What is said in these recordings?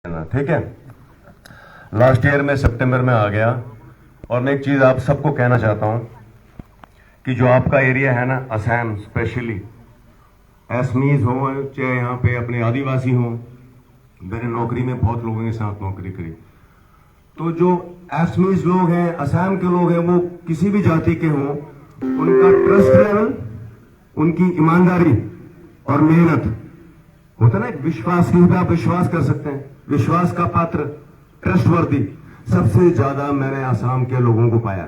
ठीक है। Last year में सितंबर में आ गया और मैं एक चीज आप सबको कहना चाहता हूं कि जो आपका एरिया है ना, असम स्पेशली, असमीज हो चाहे यहाँ पे अपने आदिवासी हो, मैंने नौकरी में बहुत लोगों के साथ नौकरी करी, तो जो असमीज लोग हैं, असम के लोग हैं, वो किसी भी जाति के हों, उनका ट्रस्ट लेवल, उनकी ईमानदारी और मेहनत होता ना, एक विश्वास की आप विश्वास कर सकते हैं, विश्वास का पात्र, ट्रस्टवर्दी, सबसे ज्यादा मैंने आसाम के लोगों को पाया।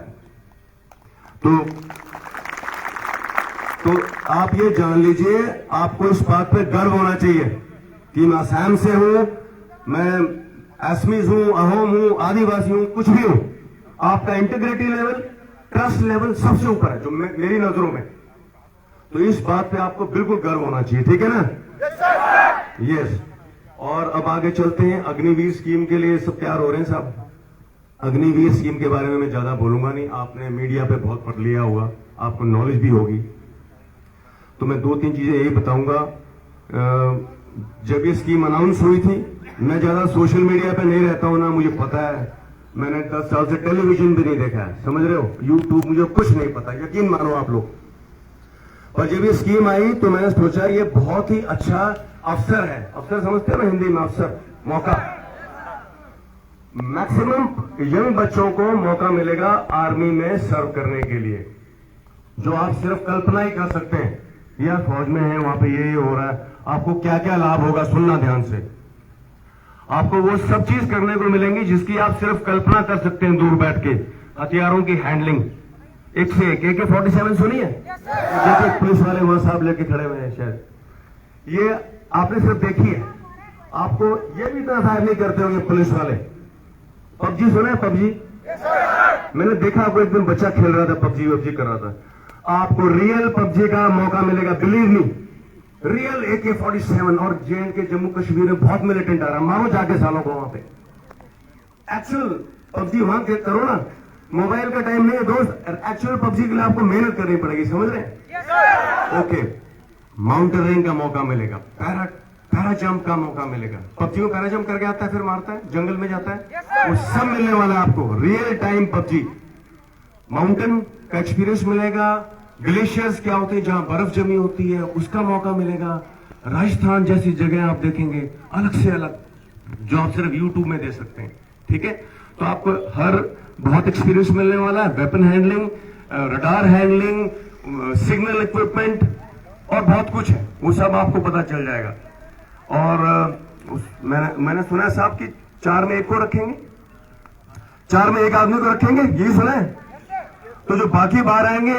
तो आप ये जान लीजिए, आपको इस बात पे गर्व होना चाहिए कि मैं आसाम से हूं, मैं असमीज हूं, अहोम हूं, आदिवासी हूं, कुछ भी हूं, आपका इंटीग्रिटी लेवल, ट्रस्ट लेवल सबसे ऊपर है जो मेरी नजरों में। तो इस बात पे आपको बिल्कुल गर्व होना चाहिए, ठीक है ना? यस। और अब आगे चलते हैं। अग्निवीर स्कीम के लिए सब तैयार हो रहे हैं साहब। अग्निवीर स्कीम के बारे में मैं ज्यादा बोलूंगा नहीं, आपने मीडिया पे बहुत पढ़ लिया होगा, आपको नॉलेज भी होगी, तो मैं 2-3 चीजें यही बताऊंगा। जब ये स्कीम अनाउंस हुई थी, मैं ज्यादा सोशल मीडिया पे नहीं रहता हूं ना, मुझे पता है, मैंने 10 साल से टेलीविजन भी नहीं देखा है, समझ रहे हो, यूट्यूब, मुझे कुछ नहीं पता, यकीन मानो आप लोग। और जब ये स्कीम आई तो मैंने सोचा ये बहुत ही अच्छा अवसर है, अवसर समझते हैं ना हिंदी में, अवसर, मौका, मैक्सिमम यंग बच्चों को मौका मिलेगा आर्मी में सर्व करने के लिए, जो आप सिर्फ कल्पना ही कर सकते हैं। यार फौज में है, वहां पे ये हो रहा है, आपको क्या क्या लाभ होगा, सुनना ध्यान से। आपको वो सब चीज करने को मिलेंगी जिसकी आप सिर्फ कल्पना कर सकते हैं दूर बैठ के। हथियारों की हैंडलिंग, एक से एक, AK-47 सुनी है? देखिए पुलिस वाले वहां साहब लेके खड़े हुए हैं, शायद ये आपने सिर्फ देखी है, आपको ये भी इतना फायर नहीं करते होंगे पुलिस वाले। पबजी सुना है? पबजी मैंने देखा, आपको एक दिन बच्चा खेल रहा था, पबजी कर रहा था। आपको रियल पबजी का मौका मिलेगा, बिलीव मी, रियल AK-47। और JNK जम्मू कश्मीर में बहुत मिलिटेंट आ रहा, मारो जाके सालों को वहां पे एक्चुअल पबजी वहां करो ना, मोबाइल का टाइम नहीं है दोस्त, एक्चुअल पबजी के लिए आपको मेहनत करनी पड़ेगी, समझ रहे हैं? ओके। माउंटेनियरिंग का मौका मिलेगा, पैरा जंप का मौका मिलेगा। पबजी को पैरा जंप करके आता है, फिर मारता है, जंगल में जाता है, वो सब मिलने वाला है आपको, रियल टाइम पबजी। माउंटेन का एक्सपीरियंस मिलेगा, ग्लेशियर्स क्या होते हैं जहां बर्फ जमी होती है, उसका मौका मिलेगा। राजस्थान जैसी जगह आप देखेंगे अलग से अलग, जो आप सिर्फ यूट्यूब में दे सकते हैं, ठीक है? तो आपको हर बहुत एक्सपीरियंस मिलने वाला है, weapon handling, radar handling, signal equipment और बहुत कुछ है, वो सब आपको पता चल जाएगा। और मैंने सुना है साहब कि 4 में 1 को रखेंगे, 4 में 1 आदमी को रखेंगे, यही सुना है? तो जो बाकी बाहर आएंगे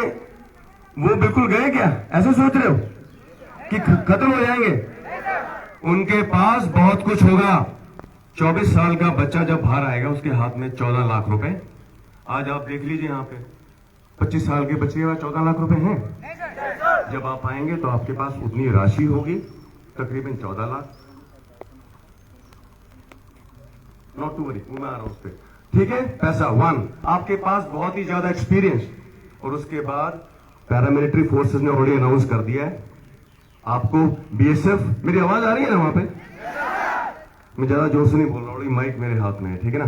वो बिल्कुल गए क्या? ऐसे सोच रहे हो कि खत्म हो जाएंगे? उनके पास बहुत कुछ होगा। 24 साल का बच्चा जब बाहर आएगा, उसके हाथ में 14 लाख रुपए। आज आप देख लीजिए यहाँ पे 25 साल के बच्चे के पास 14 लाख रुपए हैं। जब आप आएंगे तो आपके पास उतनी राशि होगी, तकरीबन 14 लाख। नॉट टू वरी, मैं आ रहा हूं उस पर, ठीक है? पैसा 1, आपके पास बहुत ही ज्यादा एक्सपीरियंस। और उसके बाद पैरामिलिट्री फोर्सेस ने ऑलरेडी अनाउंस कर दिया है आपको BSF, मेरी आवाज आ रही है ना वहां पे? मैं ज्यादा जोर से नहीं बोल रहा हूँ, माइक मेरे हाथ में है, ठीक है ना?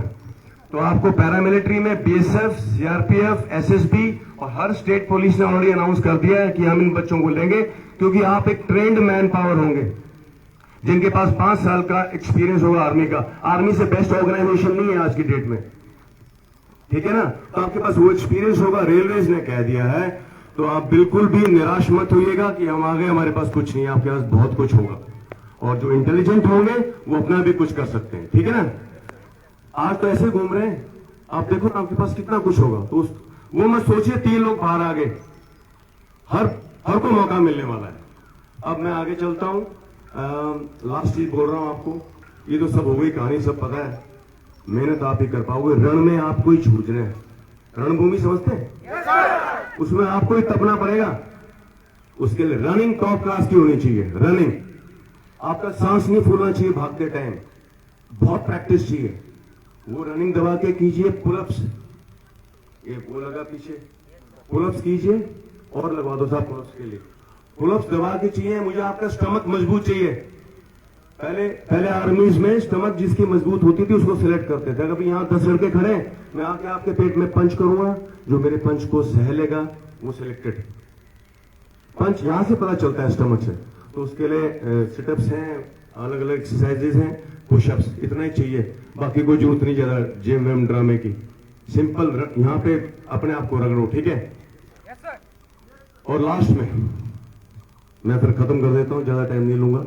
तो आपको पैरामिलिट्री में BSF, CRPF, SSB और हर स्टेट पुलिस ने ऑलरेडी अनाउंस कर दिया है कि हम इन बच्चों को लेंगे, क्योंकि आप एक ट्रेंड मैन पावर होंगे जिनके पास 5 साल का एक्सपीरियंस होगा आर्मी का। आर्मी से बेस्ट ऑर्गेनाइजेशन नहीं है आज की डेट में, ठीक है ना? तो आपके पास वो एक्सपीरियंस होगा, रेलवेज ने कह दिया है। तो आप बिल्कुल भी निराश मत होइएगा कि हम आ गए, हमारे पास कुछ नहीं है, आपके पास बहुत कुछ होगा। और जो इंटेलिजेंट होंगे वो अपना भी कुछ कर सकते हैं, ठीक है ना? आज तो ऐसे घूम रहे हैं, आप देखो ना आपके पास कितना कुछ होगा। तो वो मत सोचिए 3 लोग बाहर आ गए, हर को मौका मिलने वाला है। अब मैं आगे चलता हूं, लास्ट चीज बोल रहा हूं आपको, ये तो सब हो गई कहानी, सब पता है, मेहनत आप ही कर पाओगे। रण में आपको ही जूझना है, रणभूमि समझते हैं? उसमें आपको ही तपना पड़ेगा, उसके लिए रनिंग टॉप क्लास की होनी चाहिए। रनिंग, आपका सांस नहीं फूलना चाहिए भागते टाइम, बहुत प्रैक्टिस चाहिए। वो रनिंग दबा के कीजिए, पुलअप्स, ये वो लगा पीछे, पुलअप्स कीजिए और लगवा दो साहब पुलअप्स के लिए। पुलअप्स दबा के चाहिए, मुझे आपका स्टमक मजबूत चाहिए, पहले आर्मीज में स्टमक जिसकी मजबूत होती थी उसको सिलेक्ट करते थे। अगर यहाँ 10 लड़के खड़े हैं, मैं आके आपके पेट में पंच करूंगा, जो मेरे पंच को सह लेगा वो सिलेक्टेड। पंच यहां से पता चलता है स्टमक से। तो उसके लिए सिटअप्स हैं, अलग अलग एक्सरसाइजेज हैं, पुशअप्स, इतना ही चाहिए, बाकी कोई जरूरत नहीं ज्यादा जिम विम ड्रामे की। सिंपल यहाँ पे अपने आप को रगड़ो, ठीक है। और लास्ट में मैं फिर खत्म कर देता हूं, ज्यादा टाइम नहीं लूंगा।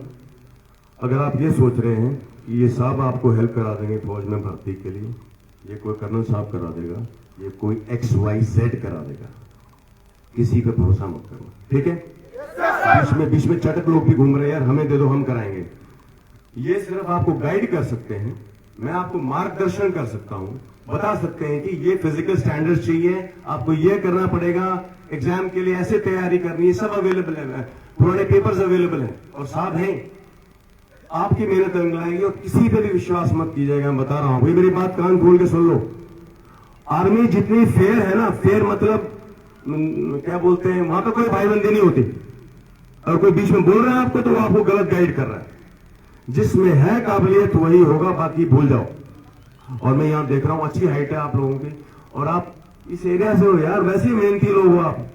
अगर आप ये सोच रहे हैं कि ये साहब आपको हेल्प करा देंगे फौज में भर्ती के लिए, ये कोई कर्नल साहब करा देगा, ये कोई XYZ करा देगा, किसी पे भरोसा मत करना, ठीक है। बीच में चटक लोग भी घूम रहे हैं, यार हमें दे दो हम कराएंगे। ये सिर्फ आपको गाइड कर सकते हैं, मैं आपको मार्गदर्शन कर सकता हूं, बता सकते हैं कि ये फिजिकल स्टैंडर्ड चाहिए, आपको ये करना पड़ेगा, एग्जाम के लिए ऐसे तैयारी करनी है, सब अवेलेबल है, पुराने पेपर्स अवेलेबल हैं और साहब हैं, आपकी मेहनत रंग लाएंगे। और किसी पे भी विश्वास मत कीजिएगा, मैं बता रहा हूं भाई, मेरी बात कान खोल के सुन लो। आर्मी जितनी फेयर है ना, फेयर मतलब क्या बोलते हैं, वहां तो कोई भाईबंदी नहीं होती। और कोई बीच में बोल रहा है आपको तो वो आपको गलत गाइड कर रहा है। जिसमें है काबिलियत वही होगा, बाकी भूल जाओ। और मैं यहां देख रहा हूं अच्छी हाइट है आप लोगों की, और आप इस एरिया से हो यार, वैसे ही मेहनती लोग हो आप।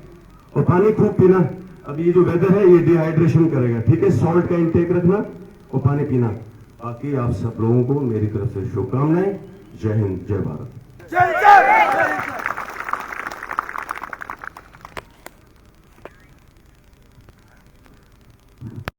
और पानी खूब पीना, अब ये जो वेदर है ये डिहाइड्रेशन करेगा, ठीक है। सॉल्ट का इंटेक रखना और पानी पीना। बाकी आप सब लोगों को मेरी तरफ से शुभकामनाएं। जय हिंद, जय भारत।